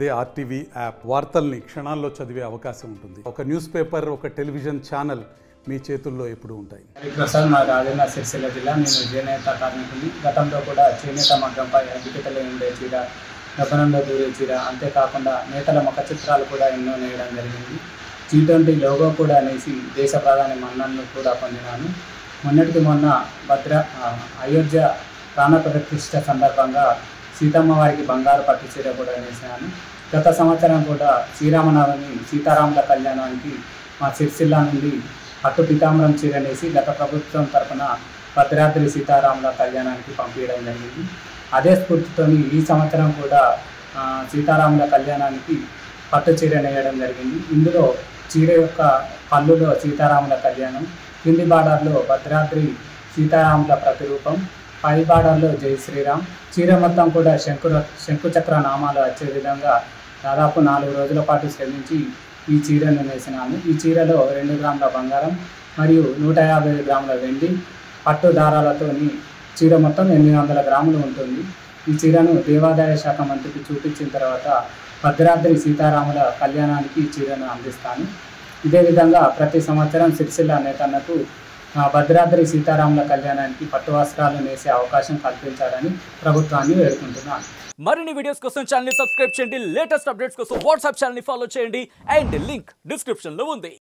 అదే RTV app వార్తల్ని క్షణాల్లో చదివే అవకాశం ఉంటుంది. ఒక న్యూస్ పేపర్, ఒక టెలివిజన్ ఛానల్ మీ చేతుల్లో ఎప్పుడూ ఉంటాయి. ప్రసాద్, మా రాజన్న సిరిసిల్ల జిల్లా. నేను చేనేత కార్మికుని. గతంలో కూడా చేనేత మగ్గంపై అగ్గిపెట్టెలో ఉండే చీర, గగనంలో దూరే చీర, అంతేకాకుండా నేతల ముఖ చిత్రాలు కూడా ఎన్నో నేయడం జరిగింది. G20 లోగో కూడా అనేసి దేశ ప్రధాని మన్ననలు కూడా పొందినాను. మొన్నటికి మొన్న అయోధ్య ప్రాణ ప్రతిష్ఠ సందర్భంగా సీతమ్మ వారికి బంగారు పట్టు చీర కూడా వేసినాను. గత సంవత్సరం కూడా శ్రీరామనవమి సీతారాముల కళ్యాణానికి మా సిరిసిల్ల నుండి పట్టు పీతాంబరం చీర నేసి గత ప్రభుత్వం తరఫున భద్రాద్రి సీతారాముల కళ్యాణానికి పంపించడం జరిగింది. అదే స్ఫూర్తితో ఈ సంవత్సరం కూడా సీతారాముల కళ్యాణానికి పట్టు చీర నేయడం జరిగింది. ఇందులో చీర యొక్క పళ్ళులో సీతారాముల కళ్యాణం, కింది బార్డర్లో భద్రాద్రి సీతారాముల ప్రతిరూపం, పై బార్డర్లో జై శ్రీరామ్. చీర మొత్తం కూడా శంకుచక్ర నామాలు వచ్చే విధంగా దాదాపు 4 రోజుల పాటు శ్రమించి ఈ చీరను నేసినాను. ఈ చీరలో 2 గ్రాముల బంగారం మరియు 150 గ్రాముల వెండి పట్టు దారాలతోని చీర మొత్తం 800 గ్రాములు ఉంటుంది. ఈ చీరను దేవాదాయ శాఖ మంత్రికి చూపించిన తర్వాత భద్రాద్రి సీతారాముల కళ్యాణానికి ఈ చీరను అందిస్తాను. ఇదే విధంగా ప్రతి సంవత్సరం సిరిసిల్ల నేతన్నకు భద్రాద్రి సీతారాముల కళ్యాణానికి పట్టు వస్త్రాలు నేసే అవకాశం కల్పించాలని ప్రభుత్వాన్ని వేడుకుంటున్నాను. మరిన్ని వీడియోస్ కోసం ఛానల్ ని సబ్స్క్రైబ్ చేయండి. లేటెస్ట్ అప్డేట్స్ కోసం వాట్సాప్ ఛానల్ ని ఫాలో చేయండి. అండ్ లింక్ డిస్క్రిప్షన్ లో ఉంది.